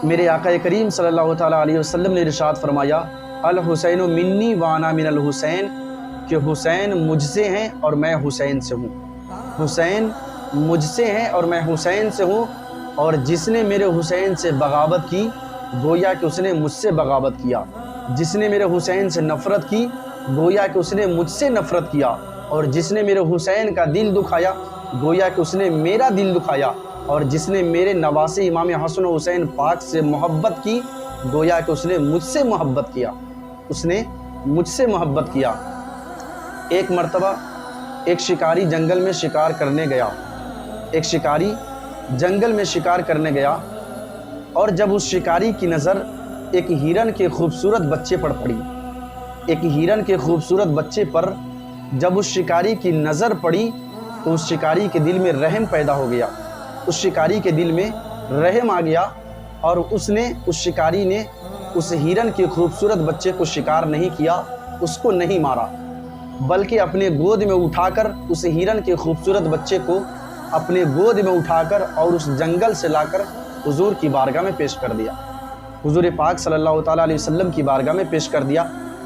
میرے آقا کریم صلی اللہ تعالیٰ علیہ وسلم نے ارشاد فرمایا الحسین منی وانا من الحسین، کہ حسین مجھ سے ہیں اور میں حسین سے ہوں۔ حسین مجھ سے ہیں اور میں حسین سے ہوں، اور جس نے میرے حسین سے بغاوت کی گویا کہ اس نے مجھ سے بغاوت کیا، جس نے میرے حسین سے نفرت کی گویا کہ اس نے مجھ سے نفرت کیا، اور جس نے میرے حسین کا دل دکھایا گویا کہ اس نے میرا دل دکھایا، اور جس نے میرے نواسے امام حسن و حسین پاک سے محبت کی گویا کہ اس نے مجھ سے محبت کیا، اس نے مجھ سے محبت کیا۔ ایک مرتبہ ایک شکاری جنگل میں شکار کرنے گیا، ایک شکاری جنگل میں شکار کرنے گیا، اور جب اس شکاری کی نظر ایک ہرن کے خوبصورت بچے پر پڑی، ایک ہرن کے خوبصورت بچے پر جب اس شکاری کی نظر پڑی تو اس شکاری کے دل میں رحم پیدا ہو گیا، اس شکاری کے دل میں رحم آ گیا، اور اس شکاری نے اس ہرن کے خوبصورت بچے کو شکار نہیں کیا، اس کو نہیں مارا، بلکہ اپنے گود میں اٹھا کر اس ہرن کے خوبصورت بچے کو اپنے گود میں اٹھا کر اور اس جنگل سے لا کر حضور کی بارگاہ میں پیش کر دیا، حضور پاک صلی اللہ تعالیٰ علیہ وسلم کی بارگاہ میں پیش کر دیا۔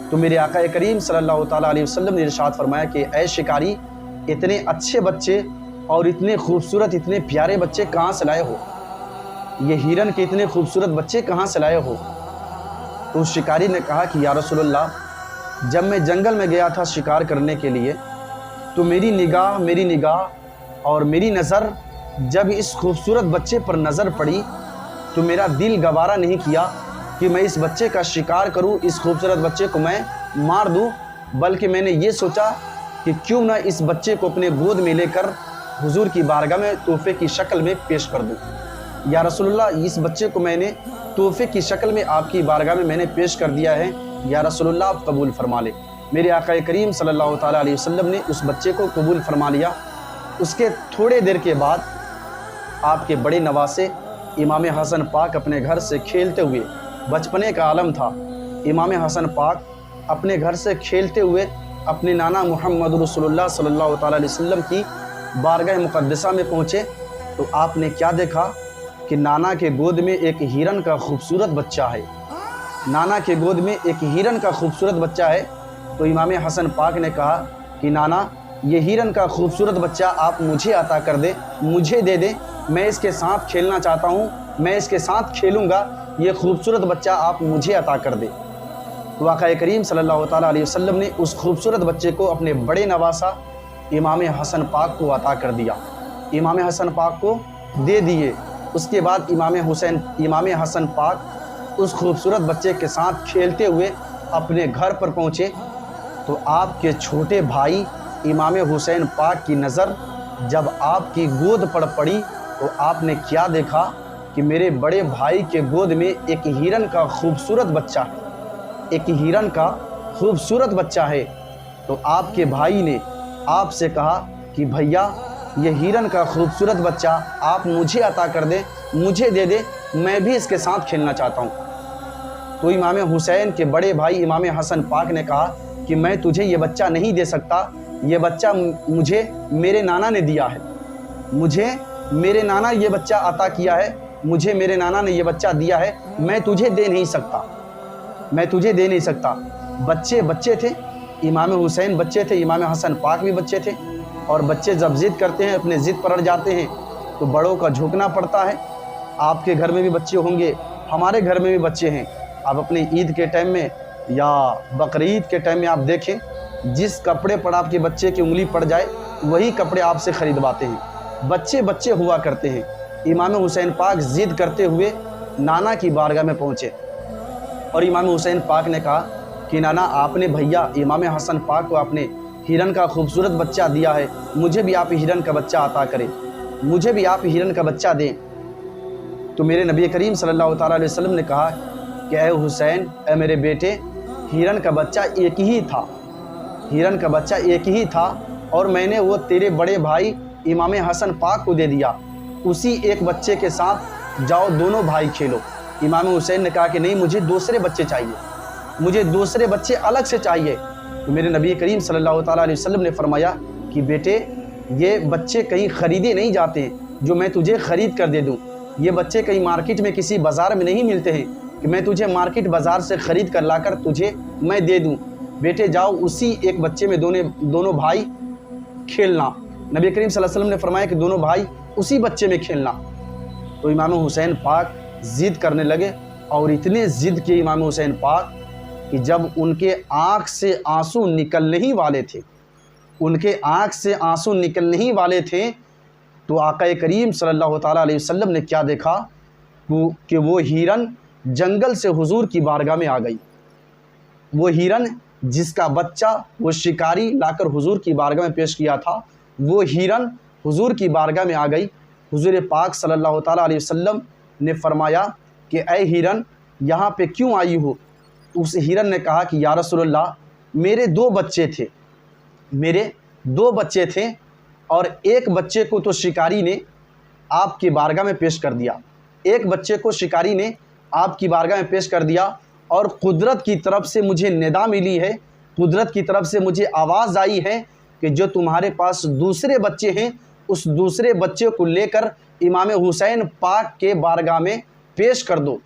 تو میرے آقا کریم صلی اللہ تعالیٰ علیہ وسلم نے ارشاد فرمایا کہ اے شکاری، اتنے اچھے بچے اور اتنے خوبصورت اتنے پیارے بچے کہاں سے لائے ہو؟ یہ ہرن کے اتنے خوبصورت بچے کہاں سے لائے ہو؟ تو اس شکاری نے کہا کہ یا رسول اللہ، جب میں جنگل میں گیا تھا شکار کرنے کے لیے تو میری نگاہ اور میری نظر جب اس خوبصورت بچے پر نظر پڑی تو میرا دل گوارا نہیں کیا کہ میں اس بچے کا شکار کروں، اس خوبصورت بچے کو میں مار دوں، بلکہ میں نے یہ سوچا کہ کیوں نہ اس بچے کو اپنے گود میں لے کر حضور کی بارگاہ میں تحفے کی شکل میں پیش کر دوں۔ یا رسول اللہ، اس بچے کو میں نے تحفے کی شکل میں آپ کی بارگاہ میں نے پیش کر دیا ہے، یا رسول اللہ آپ قبول فرما لے۔ میرے آقا کریم صلی اللہ تعالیٰ علیہ وسلم نے اس بچے کو قبول فرما لیا۔ اس کے تھوڑے دیر کے بعد آپ کے بڑے نواسے امام حسن پاک اپنے گھر سے کھیلتے ہوئے، بچپنے کا عالم تھا، امام حسن پاک اپنے گھر سے کھیلتے ہوئے اپنے نانا محمد رسول اللہ صلی اللہ تعالیٰ علیہ وسلم کی بارگاہ مقدسہ میں پہنچے تو آپ نے کیا دیکھا کہ نانا کے گود میں ایک ہرن کا خوبصورت بچہ ہے، نانا کے گود میں ایک ہرن کا خوبصورت بچہ ہے۔ تو امام حسن پاک نے کہا کہ نانا، یہ ہرن کا خوبصورت بچہ آپ مجھے عطا کر دیں، مجھے دے دیں، میں اس کے ساتھ کھیلنا چاہتا ہوں، میں اس کے ساتھ کھیلوں گا، یہ خوبصورت بچہ آپ مجھے عطا کر دیں۔ تو آقا کریم صلی اللہ تعالیٰ علیہ وسلم نے اس خوبصورت بچے کو اپنے بڑے نواسا امام حسن پاک کو عطا کر دیا، امام حسن پاک کو دے دیے۔ اس کے بعد امام حسن پاک اس خوبصورت بچے کے ساتھ کھیلتے ہوئے اپنے گھر پر پہنچے تو آپ کے چھوٹے بھائی امام حسین پاک کی نظر جب آپ کی گود پر پڑی تو آپ نے کیا دیکھا کہ میرے بڑے بھائی کے گود میں ایک ہرن کا خوبصورت بچہ ہے، ایک ہرن کا خوبصورت بچہ ہے۔ تو آپ کے بھائی نے آپ سے کہا کہ بھیا، یہ ہرن کا خوبصورت بچہ آپ مجھے عطا کر دیں، مجھے دے دیں، میں بھی اس کے ساتھ کھیلنا چاہتا ہوں۔ تو امام حسین کے بڑے بھائی امام حسن پاک نے کہا کہ میں تجھے یہ بچہ نہیں دے سکتا، یہ بچہ مجھے میرے نانا نے دیا ہے، مجھے میرے نانا یہ بچہ عطا کیا ہے، مجھے میرے نانا نے یہ بچہ دیا ہے، میں تجھے دے نہیں سکتا، میں تجھے دے نہیں سکتا۔ بچے تھے، امام حسین بچے تھے، امام حسن پاک بھی بچے تھے، اور بچے جب ضد کرتے ہیں، اپنے ضد پر اڑ جاتے ہیں تو بڑوں کا جھکنا پڑتا ہے۔ آپ کے گھر میں بھی بچے ہوں گے، ہمارے گھر میں بھی بچے ہیں۔ آپ اپنی عید کے ٹائم میں یا بقرعید کے ٹائم میں آپ دیکھیں، جس کپڑے پر آپ کے بچے کی انگلی پڑ جائے وہی کپڑے آپ سے خریدواتے ہیں۔ بچے ہوا کرتے ہیں۔ امام حسین پاک ضد کرتے ہوئے نانا کی بارگاہ میں پہنچے اور امام حسین پاک نے کہا کہ نانا، آپ نے بھیا امام حسن پاک کو آپ نے ہرن کا خوبصورت بچہ دیا ہے، مجھے بھی آپ ہرن کا بچہ عطا کریں، مجھے بھی آپ ہرن کا بچہ دیں۔ تو میرے نبی کریم صلی اللہ تعالیٰ علیہ وسلم نے کہا کہ اے حسین، اے میرے بیٹے، ہرن کا بچہ ایک ہی تھا، ہرن کا بچہ ایک ہی تھا، اور میں نے وہ تیرے بڑے بھائی امام حسن پاک کو دے دیا، اسی ایک بچے کے ساتھ جاؤ دونوں بھائی کھیلو۔ امام حسین نے کہا کہ نہیں، مجھے دوسرے بچے چاہیے، مجھے دوسرے بچے الگ سے چاہیے۔ تو میرے نبی کریم صلی اللہ تعالیٰ علیہ وسلم نے فرمایا کہ بیٹے، یہ بچے کہیں خریدے نہیں جاتے ہیں جو میں تجھے خرید کر دے دوں، یہ بچے کہیں مارکیٹ میں کسی بازار میں نہیں ملتے ہیں کہ میں تجھے مارکیٹ بازار سے خرید کر لا کر تجھے میں دے دوں، بیٹے جاؤ اسی ایک بچے میں دونوں بھائی کھیلنا۔ نبی کریم صلی اللہ علیہ وسلم نے فرمایا کہ دونوں بھائی اسی بچے میں کھیلنا۔ تو امام حسین پاک ضد کرنے لگے، اور اتنے ضد کیے امام حسین پاک کہ جب ان کے آنکھ سے آنسو نکلنے ہی والے تھے، ان کے آنکھ سے آنسو نکلنے ہی والے تھے، تو آقا کریم صلی اللہ تعالیٰ علیہ وسلم نے کیا دیکھا کہ وہ ہرن جنگل سے حضور کی بارگاہ میں آ گئی۔ وہ ہرن جس کا بچہ وہ شکاری لا کر حضور کی بارگاہ میں پیش کیا تھا، وہ ہرن حضور کی بارگاہ میں آ گئی۔ حضور پاک صلی اللہ تعالیٰ علیہ وسلم نے فرمایا کہ اے ہرن یہاں پہ کیوں آئی ہو؟ اس ہرن نے کہا کہ یا رسول اللہ میرے دو بچے تھے اور ایک بچے کو تو شکاری نے آپ کی بارگاہ میں پیش کر دیا، ایک بچے کو شکاری نے آپ کی بارگاہ میں پیش کر دیا، اور قدرت کی طرف سے مجھے ندا ملی ہے، قدرت کی طرف سے مجھے آواز آئی ہے کہ جو تمہارے پاس دوسرے بچے ہیں اس دوسرے بچے کو لے کر امام حسین پاک کے بارگاہ میں پیش کر دو۔